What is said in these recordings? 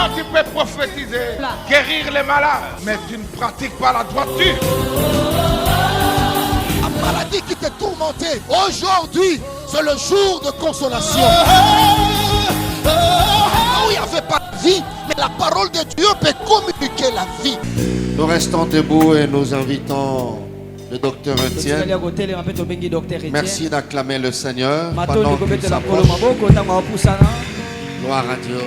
Toi, tu peux prophétiser, guérir les malades, mais tu ne pratiques pas la droiture. La maladie qui te tourmentait, aujourd'hui, c'est le jour de consolation. Il n'y avait pas de vie, mais la parole de Dieu peut communiquer la vie. Nous restons debout et nous invitons le docteur Etienne. Merci d'acclamer le Seigneur pendant qu'il s'approche. Gloire à Dieu.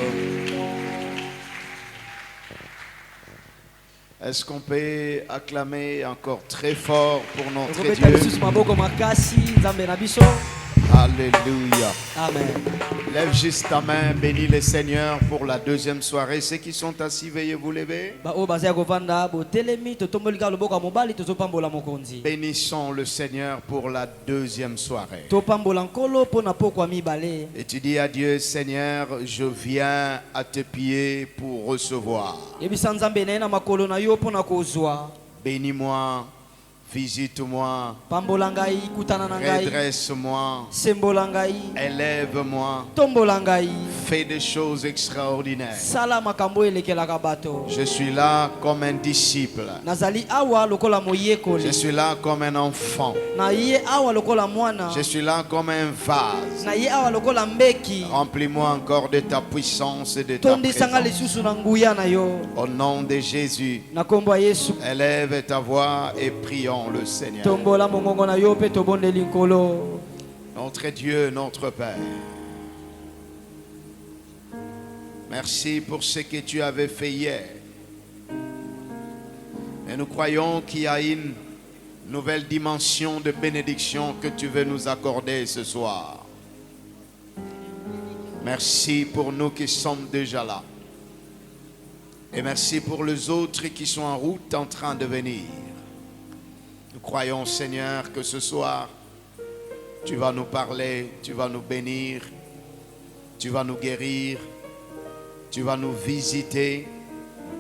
Est-ce qu'on peut acclamer encore très fort pour notre Dieu? Alléluia. Amen. Lève juste ta main, bénis le Seigneur pour la deuxième soirée. Ceux qui sont assis, veuillez vous lever. Bénissons le Seigneur pour la deuxième soirée. Et tu dis à Dieu, Seigneur, je viens à tes pieds pour recevoir. Bénis-moi. Visite-moi, redresse-moi, élève-moi, fais des choses extraordinaires. Je suis là comme un disciple. Je suis là comme un enfant. Je suis là comme un vase. Remplis-moi encore de ta puissance et de ta présence. Au nom de Jésus, élève ta voix et prions le Seigneur. Notre Dieu, notre Père, merci pour ce que tu avais fait hier. Et nous croyons qu'il y a une nouvelle dimension de bénédiction que tu veux nous accorder ce soir. Merci pour nous qui sommes déjà là. Et merci pour les autres qui sont en route en train de venir. Nous croyons, Seigneur, que ce soir, tu vas nous parler, tu vas nous bénir, tu vas nous guérir, tu vas nous visiter,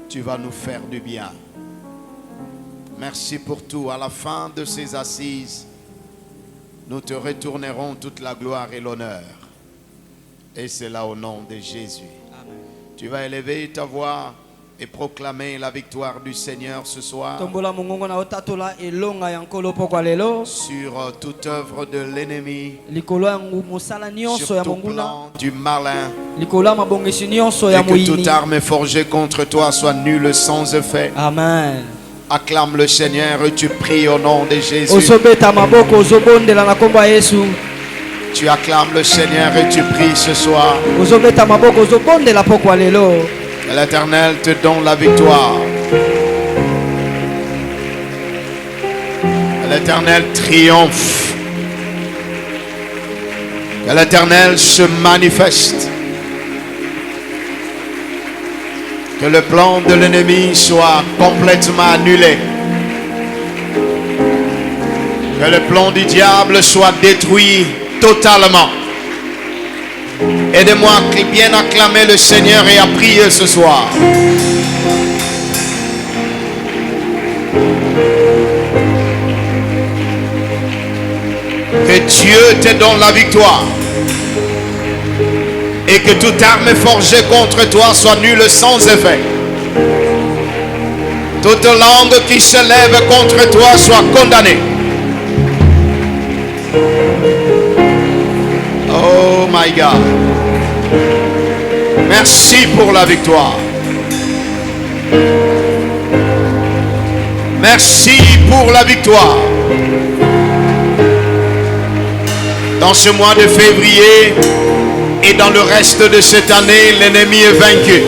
tu vas nous faire du bien. Merci pour tout. À la fin de ces assises, nous te retournerons toute la gloire et l'honneur. Et c'est là au nom de Jésus. Amen. Tu vas élever ta voix et proclamer la victoire du Seigneur ce soir sur toute œuvre de l'ennemi, sur tout plan du malin, et que toute arme forgée contre toi soit nulle sans effet. Amen. Acclame le Seigneur et tu pries au nom de Jésus. Tu acclames le Seigneur et tu pries ce soir. Que l'Éternel te donne la victoire. Que l'Éternel triomphe. Que l'Éternel se manifeste. Que le plan de l'ennemi soit complètement annulé. Que le plan du diable soit détruit totalement. Aidez-moi à bien acclamer le Seigneur et à prier ce soir. Que Dieu te donne la victoire. Et que toute arme forgée contre toi soit nulle sans effet. Toute langue qui se lève contre toi soit condamnée. Oh my God. Merci pour la victoire. Merci pour la victoire. Dans ce mois de février et dans le reste de cette année, l'ennemi est vaincu.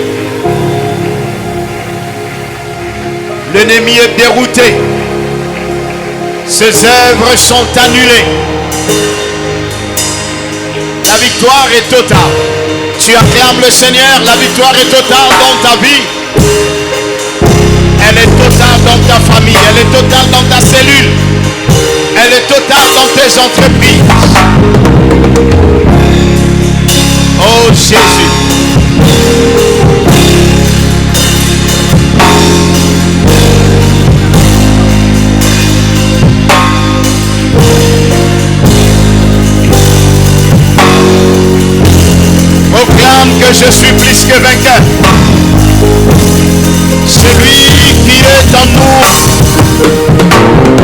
L'ennemi est dérouté. Ses œuvres sont annulées. La victoire est totale. Tu acclames le Seigneur, la victoire est totale dans ta vie. Elle est totale dans ta famille, elle est totale dans ta cellule. Elle est totale dans tes entreprises. Oh Jésus. Proclame que je suis plus que vainqueur. Celui qui est en nous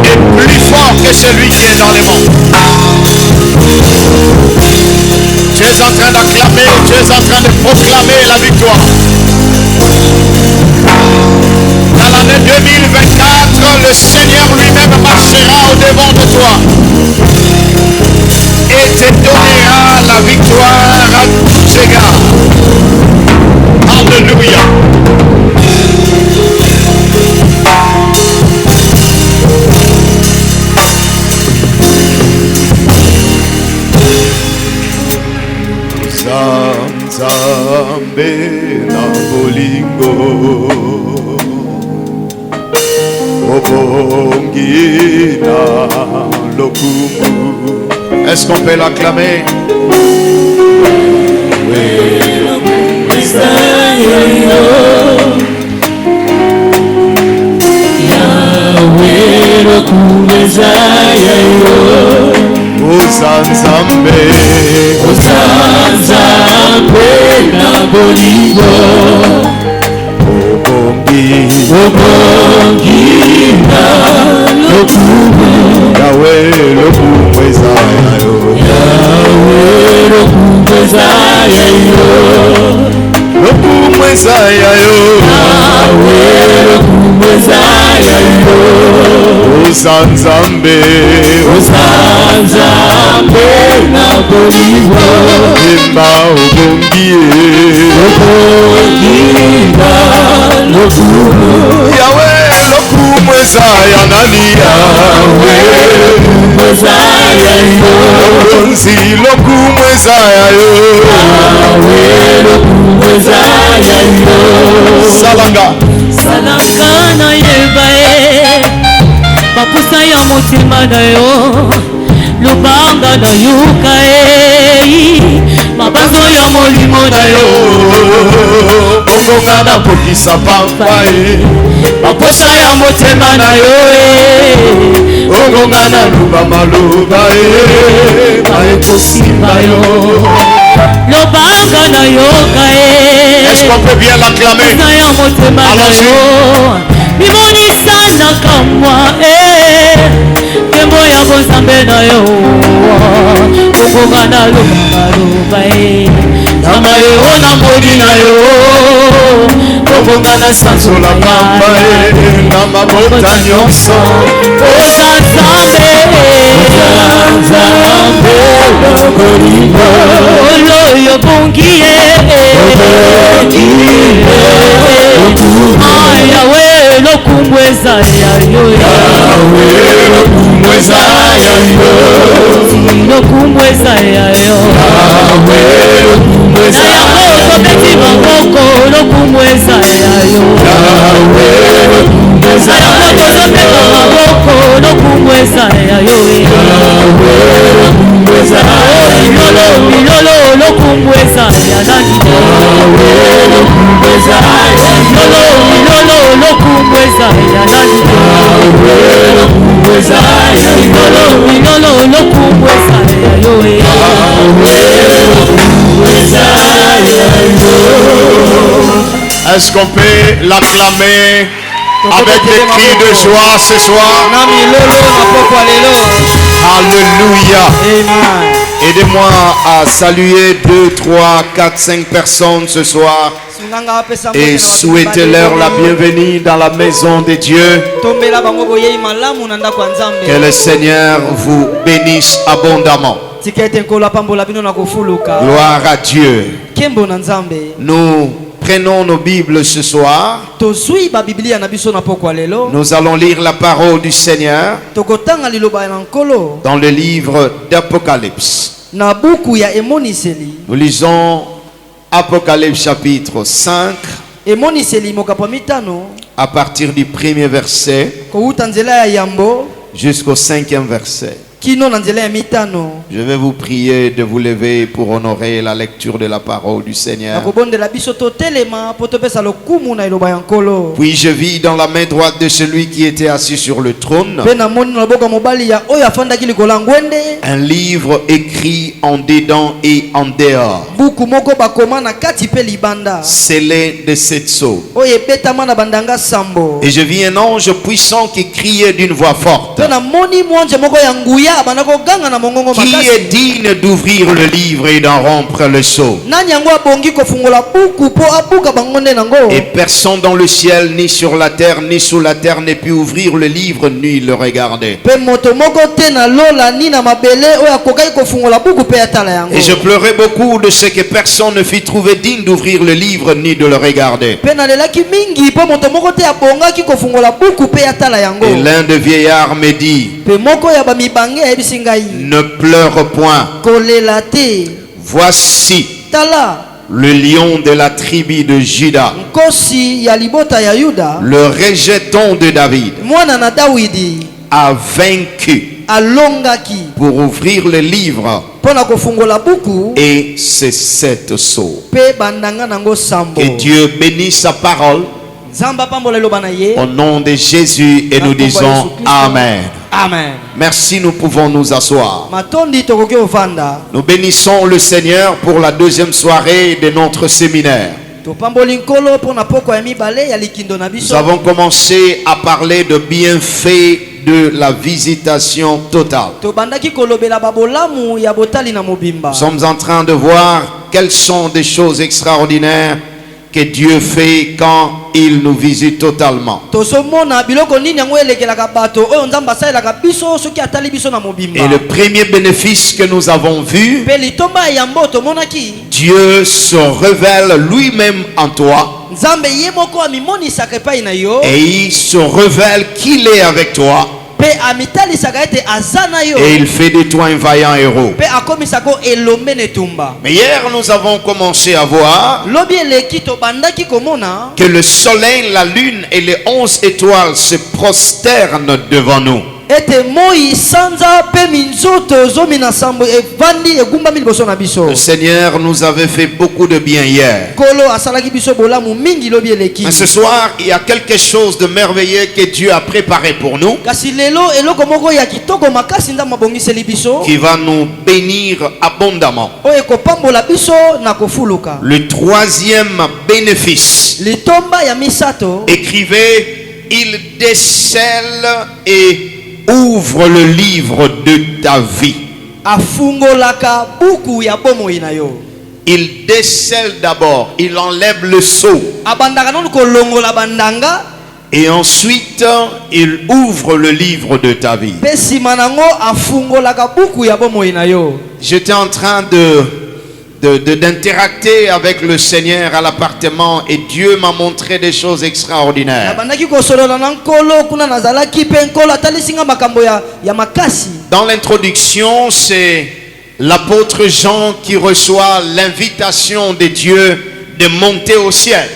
est plus fort que celui qui est dans les monts. Tu es en train d'acclamer, tu es en train de proclamer la victoire. Dans l'année 2024, le Seigneur lui-même marchera au-devant de toi et te donnera la victoire à tous égards. Alléluia. Zambe na bolingo obongi na lokumu. Est-ce qu'on peut l'acclamer? Yahweh Ozanzambe, Ozanzambe na bolingo obongi na lokumu. Yahweh lokumu ezayo, Yahweh lokumu ezayo, lokumu ezayo, Yahweh lokumu ezayo. Ozanzambe, Ozanzambe na bolingo imba obongi na lokumu. Yahweh lokumu ezayo nani, Yahweh lokumu ezayo, Onzi lokumu ezayo, Yahweh lokumu ezayo. Salanga salanga na yebae bapusa ya motima na yo lubanga na yuka mabazo ya molimo na yo ongonga na pokisa pampa bapusa ya motima na yo ongonga na luba maluba baekosimba yo lubanga na yoka. Est-ce qu'on peut bien l'acclamer? Allons-y. Bimoni sana kamwa tembo ya bozambe na yo kongoga na luba nama yo na mbodi na yo kongoga na sanzola pamba na mabota nyonso. Ozanzambe, Ozanzambe lokolingo oloyo bongie Yahweh lokumu ezayo, Yahweh lokumu ezayo, lokumu ezayo, Yahweh lokumu ezayo, tobeti maboko lokumu ezayo, Yahweh lokumu ezayo, tobeta maboko lokumu ezayo, Yahweh lokumu ezayo, lolo lokumu ezayo nani, Yahweh lokumu ezayo, lolo lokumu ezayo nani, Yahweh lokumu ezayo, lolo lokumu ezayo, Yahweh lokumu ezayo. Est-ce qu'on peut l'acclamer avec des cris de joie ce soir? Alléluia. Aidez-moi à saluer 2, 3, 4, 5 personnes ce soir et souhaitez-leur la bienvenue dans la maison de Dieu. Que le Seigneur vous bénisse abondamment. Gloire à Dieu. Nous prenons nos Bibles ce soir. Nous allons lire la parole du Seigneur dans le livre d'Apocalypse. Nous lisons Apocalypse chapitre 5 à partir du premier verset jusqu'au 5e verset. Je vais vous prier de vous lever pour honorer la lecture de la parole du Seigneur. Puis je vis dans la main droite de celui qui était assis sur le trône un livre écrit en dedans et en dehors, scellé de 7 sceaux. Et je vis un ange puissant qui criait d'une voix forte: qui est digne d'ouvrir le livre et d'en rompre le sceau? Et personne dans le ciel, ni sur la terre, ni sous la terre ne put ouvrir le livre ni le regarder. Et je pleurais beaucoup de ce que personne ne fit trouver digne d'ouvrir le livre ni de le regarder. Et l'un des vieillards me dit: ne pleure point. Voici le lion de la tribu de Juda, le rejeton de David, a vaincu pour ouvrir le livre et ses 7 sceaux. Que Dieu bénisse sa parole au nom de Jésus, et nous disons Amen. Amen. Merci, nous pouvons nous asseoir. Nous bénissons le Seigneur pour la 2e soirée de notre séminaire. Nous avons commencé à parler de bienfaits de la visitation totale. Nous sommes en train de voir quelles sont des choses extraordinaires que Dieu fait quand il nous visite totalement. Et le premier bénéfice que nous avons vu, Dieu se révèle lui-même en toi. Et il se révèle qu'il est avec toi. Et il fait de toi un vaillant héros. Mais hier nous avons commencé à voir que le soleil, la lune et les 11 étoiles se prosternent devant nous. Le Seigneur nous avait fait beaucoup de bien hier. Mais ce soir, il y a quelque chose de merveilleux que Dieu a préparé pour nous, qui va nous bénir abondamment. Le 3e bénéfice, écrivez: il décèle et ouvre le livre de ta vie. Il décèle d'abord, il enlève le sceau. Et ensuite, il ouvre le livre de ta vie. J'étais en train d'interacter avec le Seigneur à l'appartement, et Dieu m'a montré des choses extraordinaires. Dans l'introduction, c'est l'apôtre Jean qui reçoit l'invitation de Dieu de monter au ciel.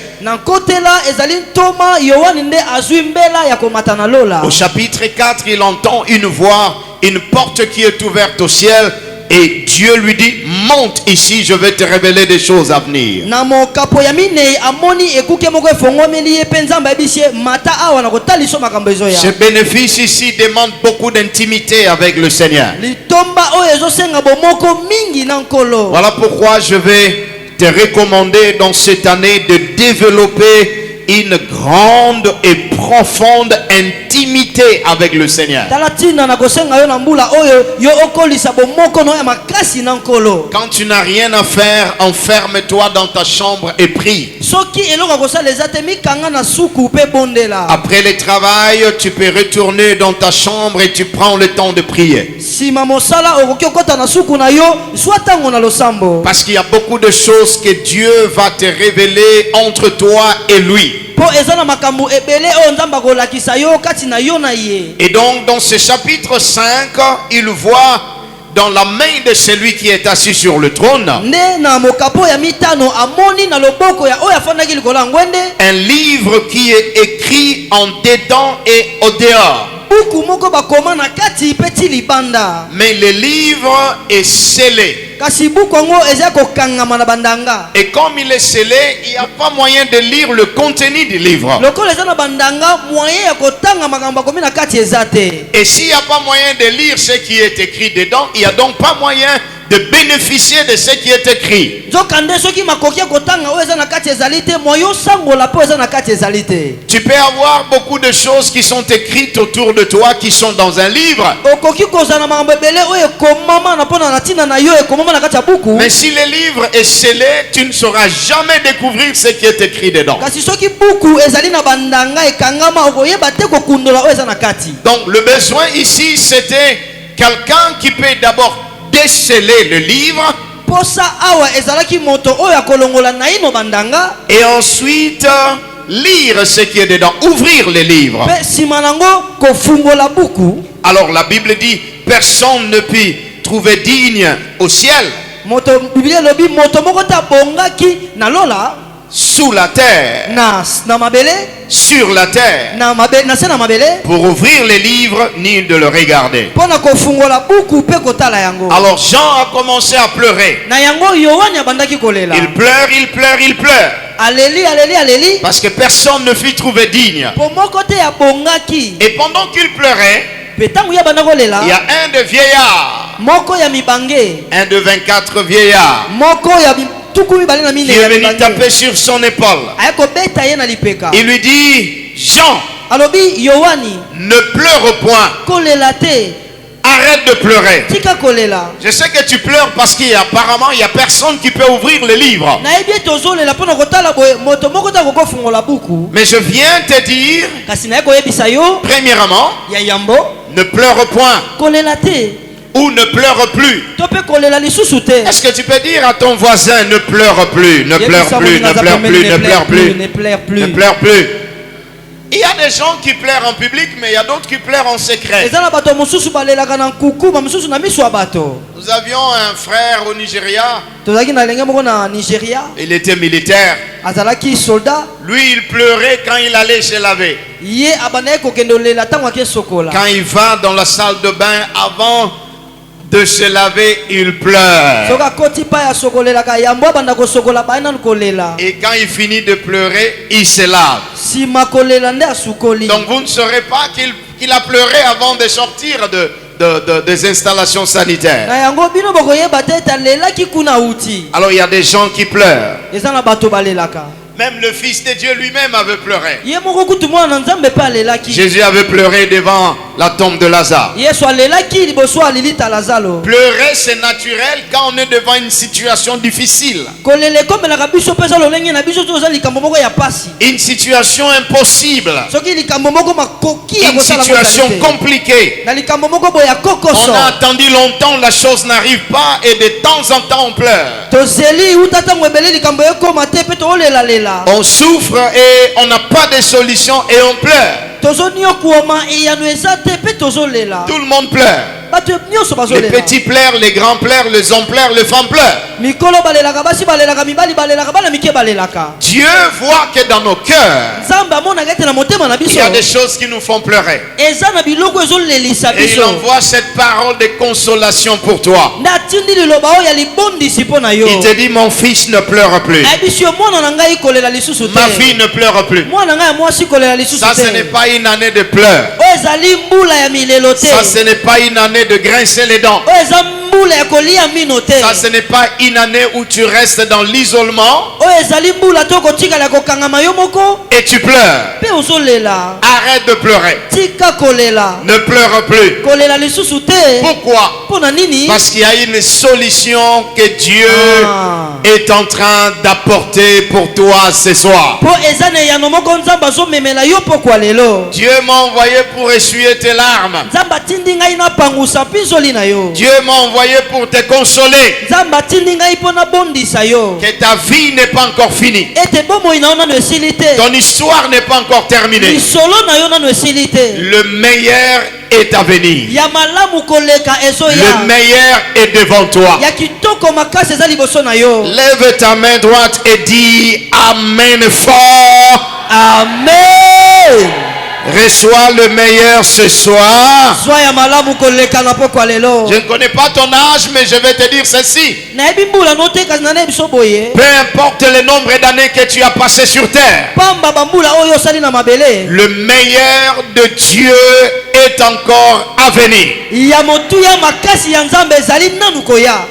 Au chapitre 4, il entend une voix, une porte qui est ouverte au ciel. Et Dieu lui dit: monte ici, je vais te révéler des choses à venir. Ce bénéfice ici demande beaucoup d'intimité avec le Seigneur. Voilà pourquoi je vais te recommander dans cette année de développer une grande et profonde intimité avec le Seigneur. Quand tu n'as rien à faire, enferme-toi dans ta chambre et prie. Après le travail, tu peux retourner dans ta chambre et tu prends le temps de prier. Parce qu'il y a beaucoup de choses que Dieu va te révéler entre toi et lui. Et donc dans ce chapitre 5, il voit dans la main de celui qui est assis sur le trône un livre qui est écrit en dedans et au dehors. Mais le livre est scellé. Et comme il est scellé, il n'y a pas moyen de lire le contenu du livre. Et s'il n'y a pas moyen de lire ce qui est écrit dedans, il n'y a donc pas moyen de bénéficier de ce qui est écrit. Tu peux avoir beaucoup de choses qui sont écrites autour de toi, qui sont dans un livre. Mais si le livre est scellé, tu ne sauras jamais découvrir ce qui est écrit dedans. Donc le besoin ici, c'était quelqu'un qui peut d'abord déceler le livre et ensuite lire ce qui est dedans, ouvrir le livre. Alors la Bible dit, personne ne peut trouver digne au ciel, sous la terre, sur la terre, pour ouvrir les livres ni de le regarder. Alors Jean a commencé à pleurer. Il pleure, il pleure, il pleure. Parce que personne ne fut trouvé digne. Et pendant qu'il pleurait, il y a un de vieillards, un de 24 vieillards, qui est venu taper sur son épaule. Il lui dit, Jean, ne pleure point. Arrête de pleurer. Je sais que tu pleures parce qu'apparemment il n'y a personne qui peut ouvrir le livre. Mais je viens te dire, premièrement, ne pleure point. Ou ne pleure plus. Est-ce que tu peux dire à ton voisin, ne pleure plus, ne pleure plus, ne pleure plus, ne pleure plus, ne pleure plus. Il y a des gens qui pleurent en public, mais il y a d'autres qui pleurent en secret. Nous avions un frère au Nigeria. Il était militaire. Lui, il pleurait quand il allait se laver. Quand il va dans la salle de bain avant de se laver, il pleure. Et quand il finit de pleurer, il se lave. Donc vous ne saurez pas qu'il a pleuré avant de sortir des installations sanitaires. Alors il y a des gens qui pleurent. Même le Fils de Dieu lui-même avait pleuré. Jésus avait pleuré devant la tombe de Lazare. Pleurer, c'est naturel quand on est devant une situation difficile. Une situation impossible. Une situation compliquée. On a attendu longtemps, la chose n'arrive pas et de temps en temps on pleure. On souffre et on n'a pas de solution et on pleure. Tout le monde pleure. Les petits pleurent, les grands pleurent, les hommes pleurent, les femmes pleurent. Dieu voit que dans nos cœurs, il y a des choses qui nous font pleurer. Et il envoie cette parole de consolation pour toi. Il te dit, mon fils, ne pleure plus. Ma fille ne pleure plus. Ça, ce n'est pas une année de pleurs. Ça, ce n'est pas une année de grincer les dents. Ça, ce n'est pas une année où tu restes dans l'isolement et tu pleures. Arrête de pleurer. Ne pleure plus. Pourquoi? Parce qu'il y a une solution que Dieu est en train d'apporter pour toi ce soir. Dieu m'a envoyé pour essuyer tes larmes. Dieu m'a envoyé pour te consoler. Que ta vie n'est pas encore finie. Ton histoire n'est pas encore terminée. Le meilleur est à venir. Le meilleur est devant toi. Lève ta main droite et dis Amen fort. Amen. Reçois le meilleur ce soir. Je ne connais pas ton âge, mais je vais te dire ceci. Peu importe le nombre d'années que tu as passé sur terre, le meilleur de Dieu est encore à venir.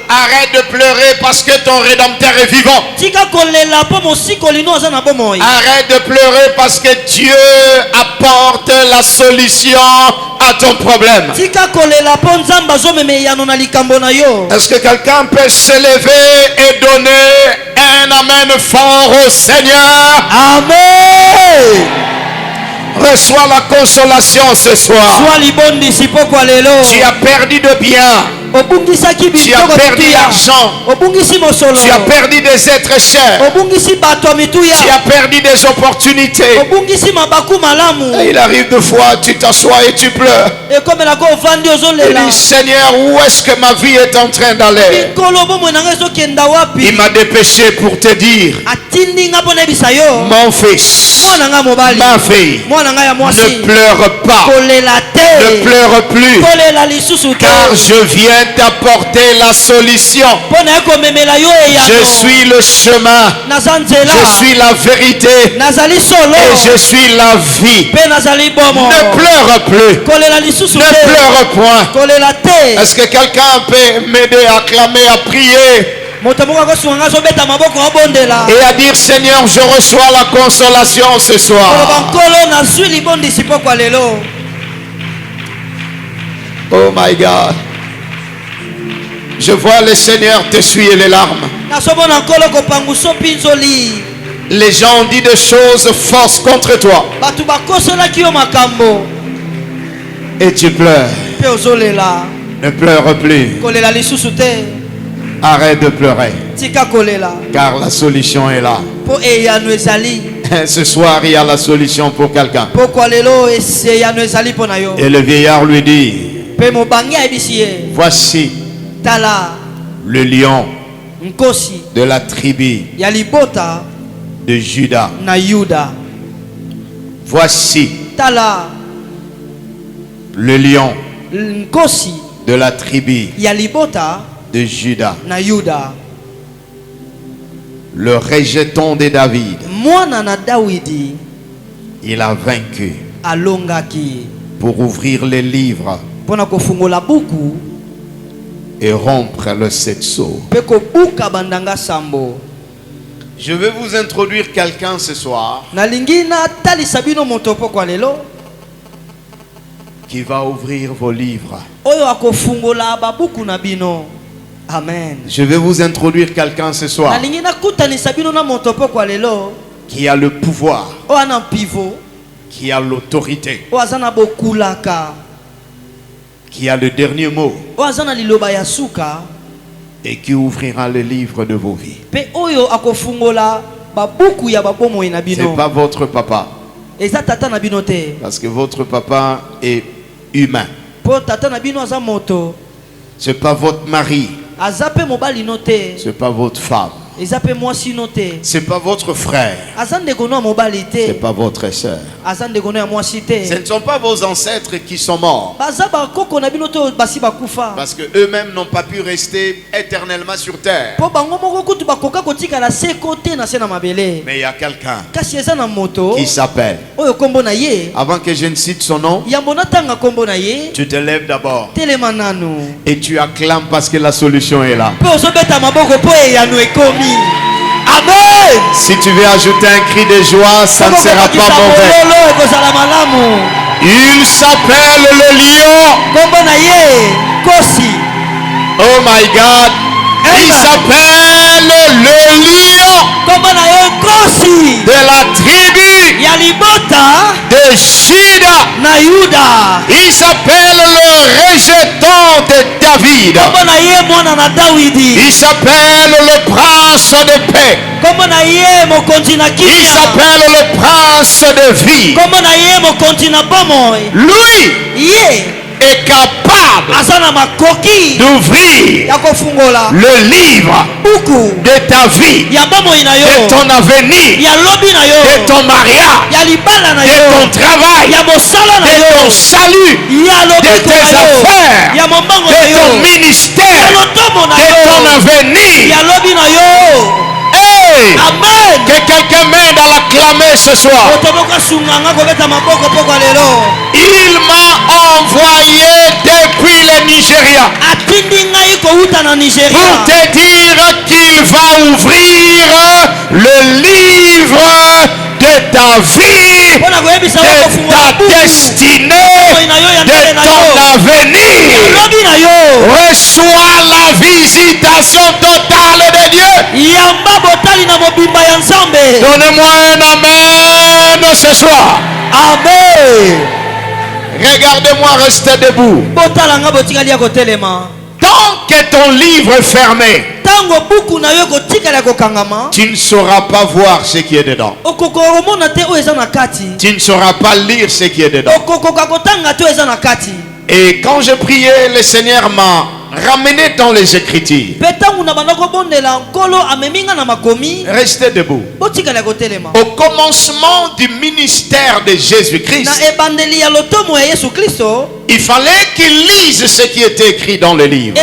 Arrête de pleurer parce que ton Rédempteur est vivant. Arrête de pleurer parce que Dieu apporte la solution à ton problème. Est-ce que quelqu'un peut se lever et donner un amen fort au Seigneur? Amen. Reçois la consolation ce soir. Tu as perdu de biens. Tu as perdu l'argent. Tu as perdu des êtres chers. Tu as perdu des opportunités. Et il arrive de fois, tu t'assois et tu pleures. Et dis, Seigneur, où est-ce que ma vie est en train d'aller? Il m'a dépêché pour te dire, mon fils, ma fille, ne pleure pas. Ne pleure plus. Car je viens t'apporter la solution. Je suis le chemin, je suis la vérité et je suis la vie. Ne pleure plus, ne pleure point. Est-ce que quelqu'un peut m'aider à clamer, à prier et à dire, Seigneur, je reçois la consolation ce soir? Oh my God. Je vois le Seigneur t'essuyer les larmes. Les gens ont dit des choses fausses contre toi. Et tu pleures. Ne pleure plus. Arrête de pleurer. Car la solution est là. Ce soir, il y a la solution pour quelqu'un. Et le vieillard lui dit, voici le lion de la tribu de Juda. Voici le lion de la tribu de Juda. Le rejeton de David. Il a vaincu pour ouvrir les livres et rompre le sept sceaux. Je vais vous introduire quelqu'un ce soir qui va ouvrir vos livres. Amen. Je vais vous introduire quelqu'un ce soir qui a le pouvoir, qui a l'autorité, qui a le dernier mot et qui ouvrira le livre de vos vies. C'est pas votre papa, parce que votre papa est humain. C'est pas votre mari, c'est pas votre femme, c'est pas votre frère, c'est pas votre soeur. Ce ne sont pas vos ancêtres qui sont morts, parce que eux-mêmes n'ont pas pu rester éternellement sur terre. Mais il y a quelqu'un qui s'appelle, avant que je ne cite son nom, tu te lèves d'abord et tu acclames parce que la solution est là. Amen. Si tu veux ajouter un cri de joie, ça ne sera pas mauvais. Il s'appelle le lion. Oh my God. Il s'appelle le lion de la tribu de Juda. Il s'appelle le rejeton de David. Il s'appelle le prince de paix. Il s'appelle le prince de vie. Lui, est capable d'ouvrir le livre de ta vie, de ton avenir, de ton mariage, de ton travail, de ton salut, de tes affaires, de ton ministère, de ton avenir. Hey! Amen. Que quelqu'un m'aide à l'acclamer ce soir. Il m'a envoyé depuis le Nigeria pour te dire qu'il va ouvrir le livre de ta vie, de ta destinée, de ton avenir. Reçois la visitation totale de Dieu. Donnez-moi un amen ce soir. Amen. Regardez-moi rester debout. Tant que ton livre est fermé, tu ne sauras pas voir ce qui est dedans. Tu ne sauras pas lire ce qui est dedans. Et quand je priais, le Seigneur m'a ramené dans les Écritures. Restez debout. Au commencement du ministère de Jésus-Christ, il fallait qu'il lise ce qui était écrit dans le livre.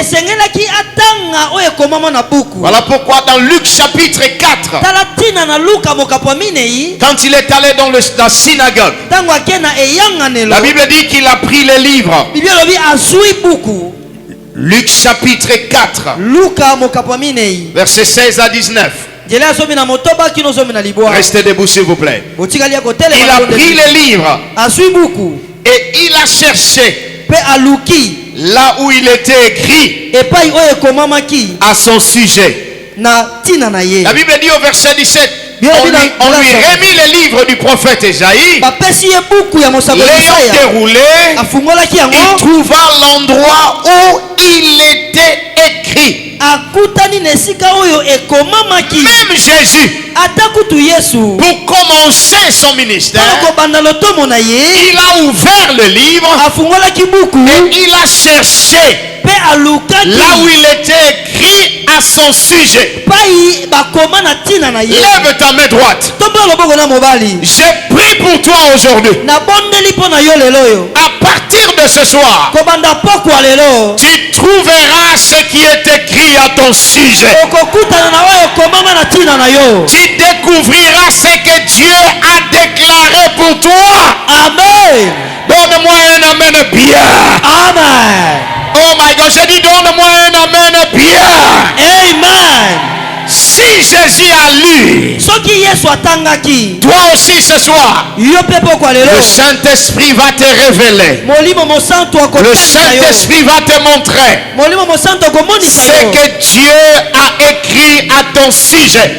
Voilà pourquoi dans Luc chapitre 4, quand il est allé dans la synagogue, la Bible dit qu'il a pris le livre. Luc chapitre 4, versets 16 à 19. Restez debout s'il vous plaît. Il a pris le livre et il a cherché là où il était écrit à son sujet. La Bible dit au verset 17, on lui remit le livre du prophète Ésaïe. L'ayant déroulé, il trouva l'endroit où il était écrit. Même Jésus, pour commencer son ministère, il a ouvert le livre et il a cherché là où il était écrit à son sujet. Lève ta main droite. J'ai prié pour toi aujourd'hui. À partir de ce soir, tu trouveras ce qui est écrit à ton sujet. Tu découvriras ce que Dieu a déclaré pour toi. Amen. Donne-moi un amen bien. Amen. Oh my God, j'ai dit donne-moi un amen bien. Amen. Si Jésus a lu, toi aussi ce soir, le Saint-Esprit va te révéler. Le Saint-Esprit va te montrer ce que Dieu a écrit à ton sujet.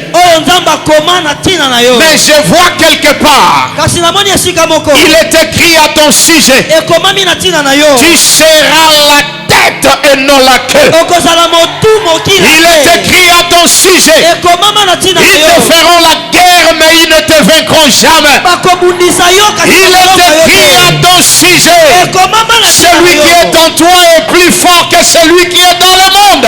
Mais je vois quelque part, il est écrit à ton sujet, tu seras la tête et non la queue. Il est écrit à ton sujet, ils te feront la guerre mais ils ne te vaincront jamais. Il est écrit à ton sujet, celui qui est en toi est plus fort que celui qui est dans le monde.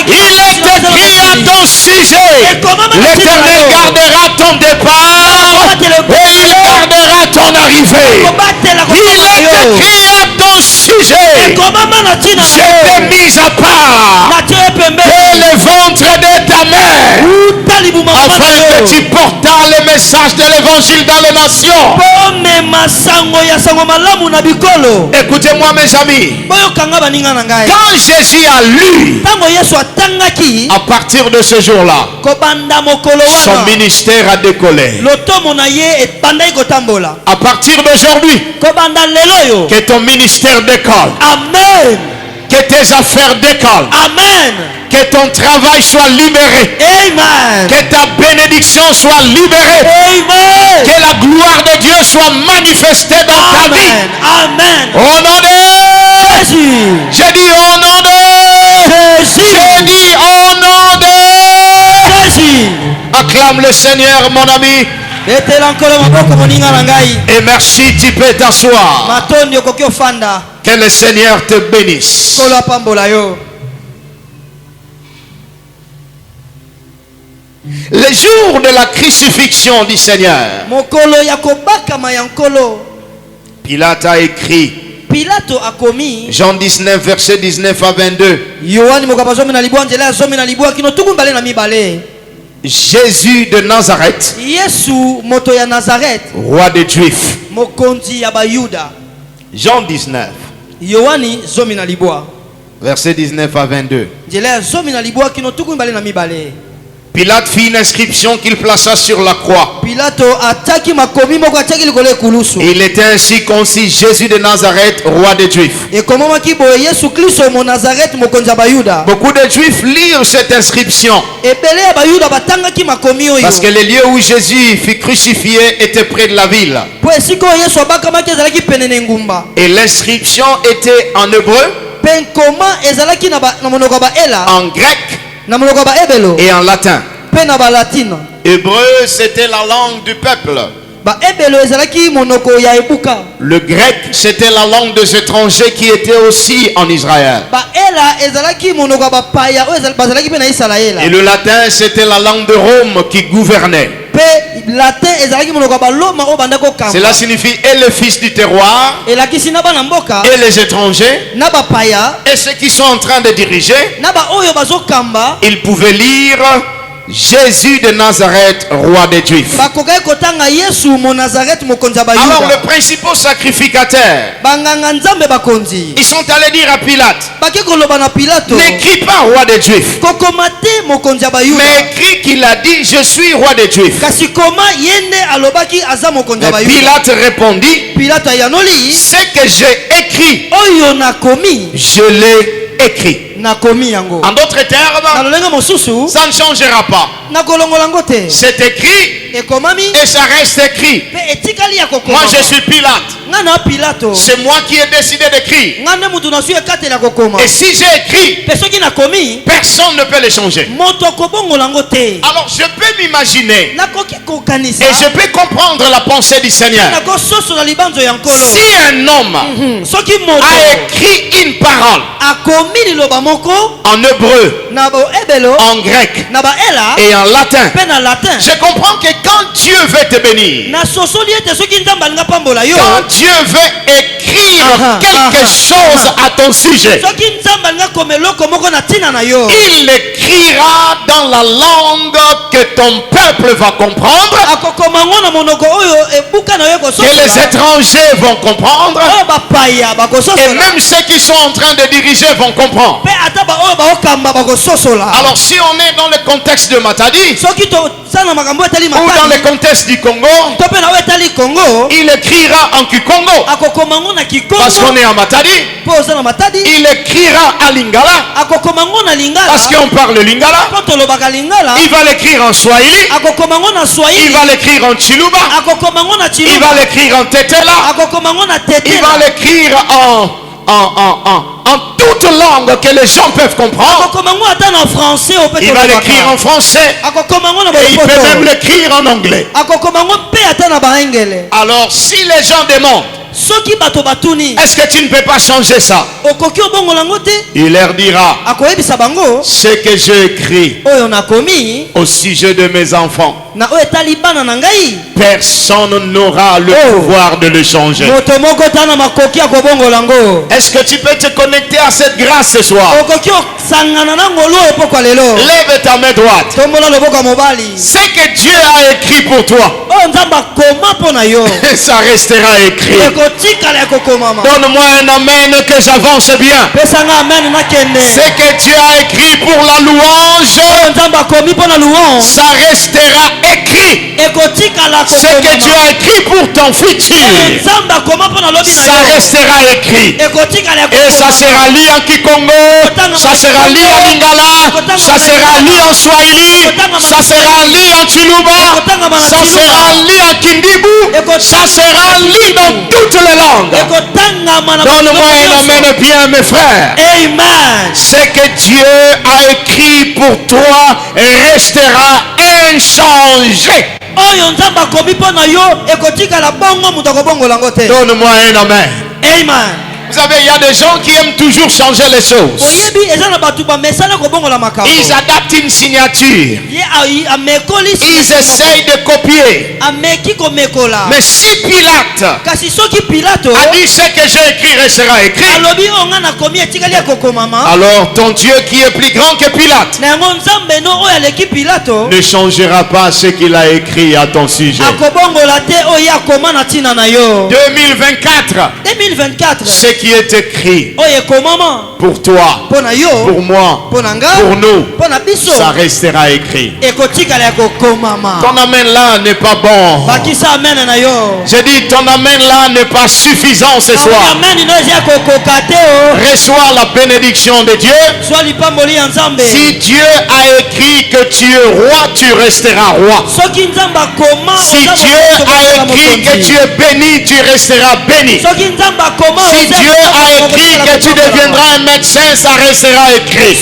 Il est écrit à ton sujet, l'Éternel gardera ton départ et il gardera ton arrivée. Il est écrit à ton sujet, je t'ai mis à part et le ventre de ta mère afin que tu portas le message de l'évangile dans les nations. Écoutez-moi mes amis, quand Jésus a lu, à partir de ce jour-là, son ministère a décollé. À partir d'aujourd'hui, que ton ministère décolle. Amen. Que tes affaires décollent. Amen. Que ton travail soit libéré. Amen. Que ta bénédiction soit libérée. Amen. Que la gloire de Dieu soit manifestée dans ta vie. Amen. Au nom de Jésus. J'ai dit au nom de Jésus. J'ai dit au nom de Jésus. Acclame le Seigneur, mon ami. Et merci, tu peux t'asseoir. Que le Seigneur te bénisse. Le jour de la crucifixion du Seigneur, Pilate a écrit, Jean 19, verset 19 à 22. Jésus de Nazareth, roi des Juifs. Jean 19, verset 19 à 22. Pilate fit une inscription qu'il plaça sur la croix. Il était ainsi concis: Jésus de Nazareth, roi des Juifs. Beaucoup de Juifs lirent cette inscription parce que les lieux où Jésus fut crucifié étaient près de la ville. Et l'inscription était en hébreu, en grec et en latin. Hébreu, c'était la langue du peuple. Le grec, c'était la langue des étrangers qui étaient aussi en Israël. Et le latin, c'était la langue de Rome qui gouvernait. Cela signifie et le fils du terroir, et les étrangers, et ceux qui sont en train de diriger, ils pouvaient lire Jésus de Nazareth, roi des Juifs. Alors le principal sacrificateur, ils sont allés dire à Pilate, n'écris pas roi des Juifs, mais écris qu'il a dit je suis roi des Juifs. Mais Pilate répondit, ce que j'ai écrit, je l'ai écrit. En d'autres termes, ça ne changera pas. C'est écrit et ça reste écrit. Moi je suis Pilate. C'est moi qui ai décidé d'écrire. Et si j'ai écrit, personne ne peut le changer. Alors je peux m'imaginer et je peux comprendre la pensée du Seigneur. Si un homme a écrit une parole en hébreu, en grec et en latin, je comprends que quand Dieu veut te bénir, quand Dieu veut écrire quelque chose à ton sujet, il l'écrira dans la langue que ton peuple va comprendre, que les étrangers vont comprendre, et même ceux qui sont en train de diriger vont comprendre. Alors si on est dans le contexte de Matadi ou dans le contexte du Congo, il écrira en Kikongo parce qu'on est en Matadi. Il écrira à Lingala parce qu'on parle Lingala. Il va l'écrire en Swahili. Il va l'écrire en Chiluba. Il va l'écrire en Tetela. Il va l'écrire en toute langue que les gens peuvent comprendre. Il va l'écrire en français et il peut même l'écrire en anglais. Alors si les gens demandent, est-ce que tu ne peux pas changer ça? Il leur dira, ce que j'ai écrit au sujet de mes enfants, personne n'aura le pouvoir de le changer. Est-ce que tu peux te connecter à cette grâce ce soir? Lève ta main droite. Ce que Dieu a écrit pour toi, ça restera écrit. Donne-moi un amen que j'avance bien. Ce que Dieu a écrit pour la louange, ça restera écrit. Ce que Dieu a écrit pour ton futur, ça restera écrit. Et ça sera lu en Kikongo, ça sera lu en Lingala, ça sera lu en Swahili, ça sera lu en Chiluba, ça sera lu en Kindibu, ça sera lu dans toutes les langues. Donne-moi un amen bien, mes frères. Amen. Ce que Dieu a écrit pour toi restera inchangé. Donne-moi un amen. Amen. Vous savez, il y a des gens qui aiment toujours changer les choses. Ils adaptent une signature. Ils essayent de copier. Mais si Pilate a dit ce que j'ai écrit restera écrit, alors ton Dieu qui est plus grand que Pilate ne changera pas ce qu'il a écrit à ton sujet. 2024, ce qui est écrit pour toi, pour moi, pour nous, ça restera écrit. Ton amen là n'est pas bon. J'ai dit ton amen là n'est pas suffisant ce soir. Reçois la bénédiction de Dieu. Si Dieu a écrit que tu es roi, tu resteras roi. Si Dieu a écrit que tu es béni, tu resteras béni. Si Dieu a écrit que tu deviendras un médecin, ça restera écrit. Si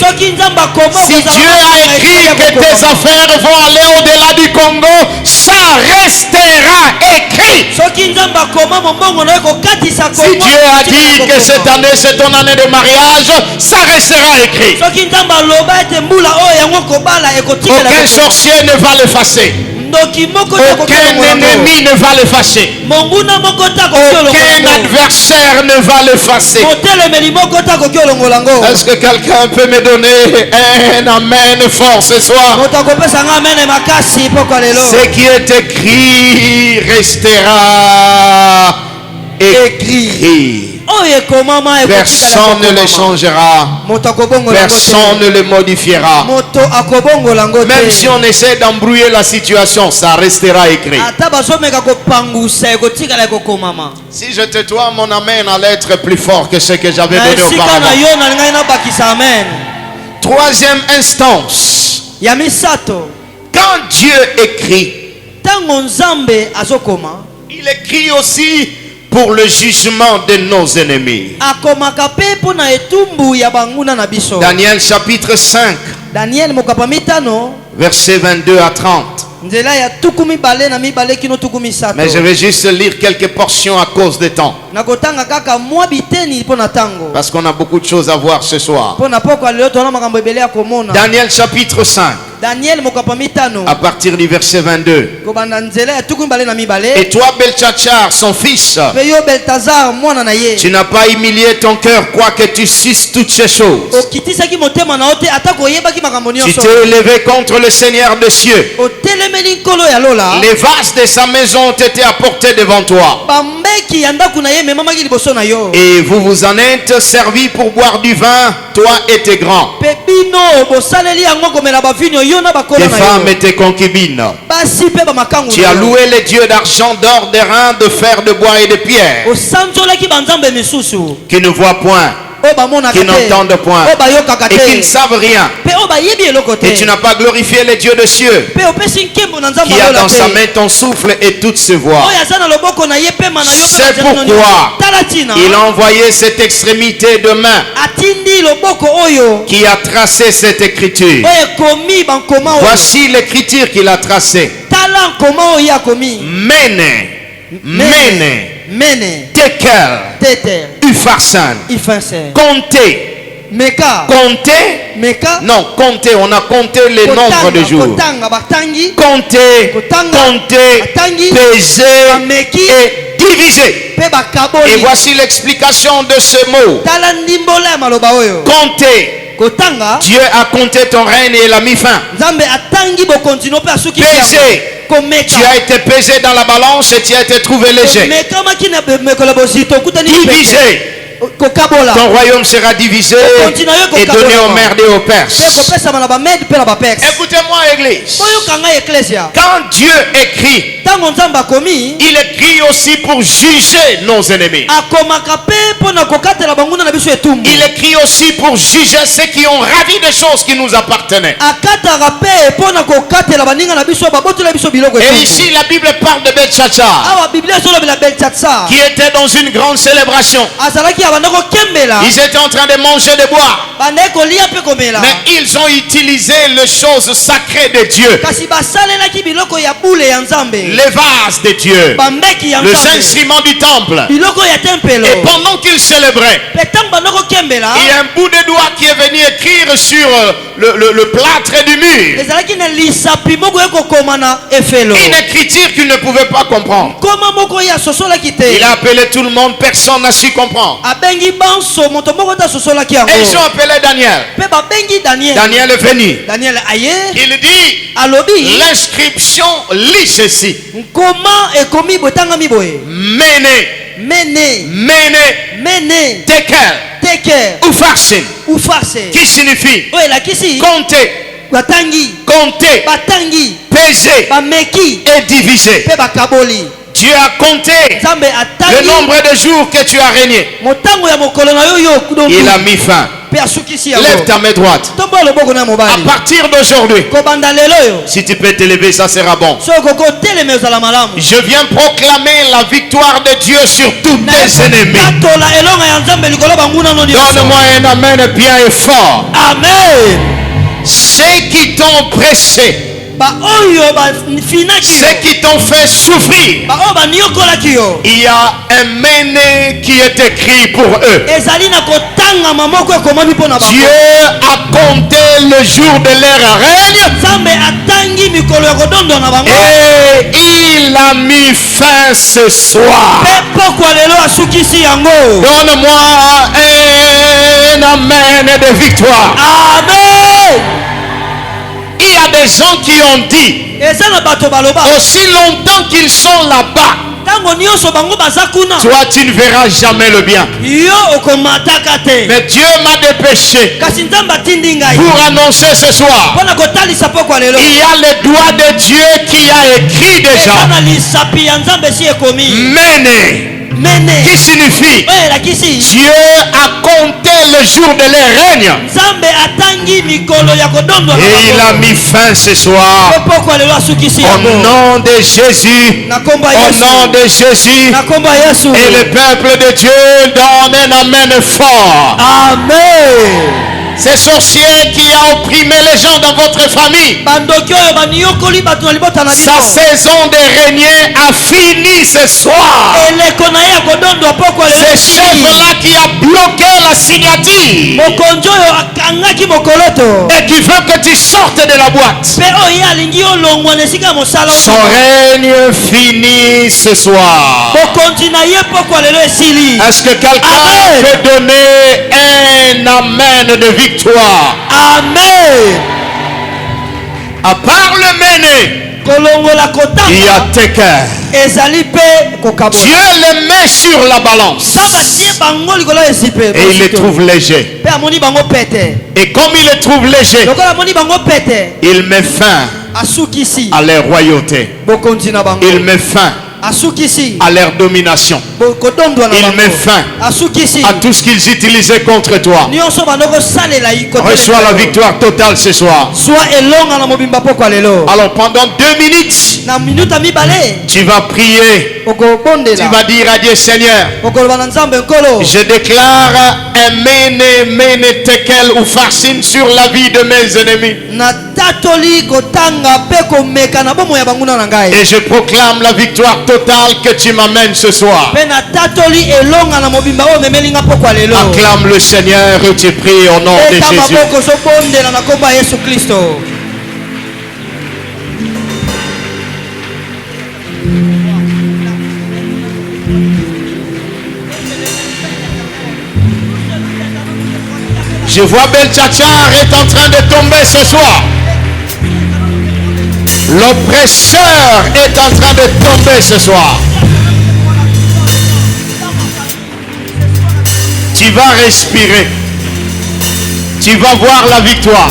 Dieu a écrit que tes affaires vont aller au-delà du Congo, ça restera écrit. Si Dieu a dit que cette année c'est ton année de mariage, ça restera écrit. Aucun sorcier ne va l'effacer. Aucun ennemi ne va l'effacer. Aucun adversaire ne va l'effacer. Est-ce que quelqu'un peut me donner un amen fort ce soir? Ce qui est écrit restera écrit. Personne ne le changera. Personne ne le modifiera. Même si on essaie d'embrouiller la situation, ça restera écrit. Si je te dois mon amen allait être plus fort que ce que j'avais donné auparavant. Troisième instance. Quand Dieu écrit, il écrit aussi pour le jugement de nos ennemis. Daniel chapitre 5, versets 22 à 30. Mais je vais juste lire quelques portions à cause du temps. Parce qu'on a beaucoup de choses à voir ce soir. Daniel chapitre 5. À partir du verset 22. Et toi, Beltshazar, son fils, tu n'as pas humilié ton cœur, quoique tu susses toutes ces choses. Tu t'es élevé contre le Seigneur des cieux. Les vases de sa maison ont été apportés devant toi. Et vous vous en êtes servi pour boire du vin, toi et tes grands. Tes femmes et tes concubines. Tu as loué les dieux d'argent, d'or, d'airain, de fer, de bois et de pierre, qui ne voient point, qui n'entendent point et qui ne savent rien. Et tu n'as pas glorifié les dieux des cieux, qui a dans sa main ton souffle et toutes ses voix. C'est pourquoi il a envoyé cette extrémité de main qui a tracé cette écriture. Voici l'écriture qu'il a tracée. Mene, Tekel, Upharsin, comptez. Non, comptez, on a compté les nombres de jours. Comptez, peser et diviser. Et voici l'explication de ce mot. Comptez. Dieu a compté ton règne et l'a mis fin. Peser. Tu as été pesé dans la balance et tu as été trouvé léger. Divisé. Ton royaume sera divisé et donné aux Mèdes et aux Perses. Écoutez-moi, Église. Quand Dieu écrit, il écrit aussi pour juger nos ennemis. Il écrit aussi pour juger ceux qui ont ravi des choses qui nous appartenaient. Et ici la Bible parle de Beltshazar, qui était dans une grande célébration. Ils étaient en train de manger, de boire. Mais ils ont utilisé les choses sacrées de Dieu. Les vases de Dieu. Les instruments du temple. Et pendant qu'ils célébraient, il y a un bout de doigt qui est venu écrire sur le plâtre du mur. Une écriture qu'il ne pouvait pas comprendre. Il a appelé tout le monde, personne n'a su comprendre. Et ils ont appelé Daniel. Daniel est venu. Il dit, l'inscription lit ceci. Mene, tekel, Upharsin, qui signifie compter, peser et diviser. Dieu a compté le nombre de jours que tu as régné. Il a mis fin. Lève ta main droite. À partir d'aujourd'hui, si tu peux t'élever, ça sera bon. Je viens proclamer la victoire de Dieu sur tous tes ennemis. Donne-moi un amen bien et fort. Amen. Ceux qui t'ont pressé, ceux qui t'ont fait souffrir, il y a un mené qui est écrit pour eux. Dieu a compté le jour de leur règne et il a mis fin ce soir. Donne-moi un amen de victoire. Amen. Il y a des gens qui ont dit, aussi longtemps qu'ils sont là-bas, toi tu ne verras jamais le bien. Mais Dieu m'a dépêché pour annoncer ce soir, il y a le doigt de Dieu qui a écrit déjà Mene, qui signifie Dieu a compté le jour de leur règne et il a mis fin ce soir. Au nom de Jésus, au nom de Jésus, et le peuple de Dieu donne un amen fort. Amen. Ces sorciers qui a opprimé les gens dans votre famille, sa saison de régner a fini ce soir. Ce chef-là qui a bloqué la signature et qui veut que tu sortes de la boîte, son règne finit ce soir. Est-ce que quelqu'un peut donner un amen de victoire? Amen. À part le Méné, il y a Tekel. Dieu le met sur la balance et il les trouve légers. Et comme il les trouve légers, il met fin à leur royauté. Il met fin à leur domination. Il met fin à tout ce qu'ils utilisaient contre toi. Reçois la victoire totale ce soir. Alors pendant 2 minutes, tu vas prier. Tu vas dire à Dieu, Seigneur, je déclare un Mene, Tekel ou Upharsin sur la vie de mes ennemis. Et je proclame la victoire totale que tu m'amènes ce soir. Acclame le Seigneur et tu pries au nom de Jésus. Je vois Beltchachar est en train de tomber ce soir. L'oppresseur est en train de tomber ce soir. Tu vas respirer. Tu vas voir la victoire.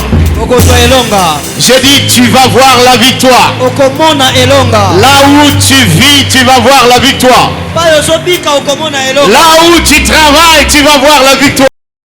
J'ai dit tu vas voir la victoire. Là où tu vis, tu vas voir la victoire. Là où tu travailles, tu vas voir la victoire.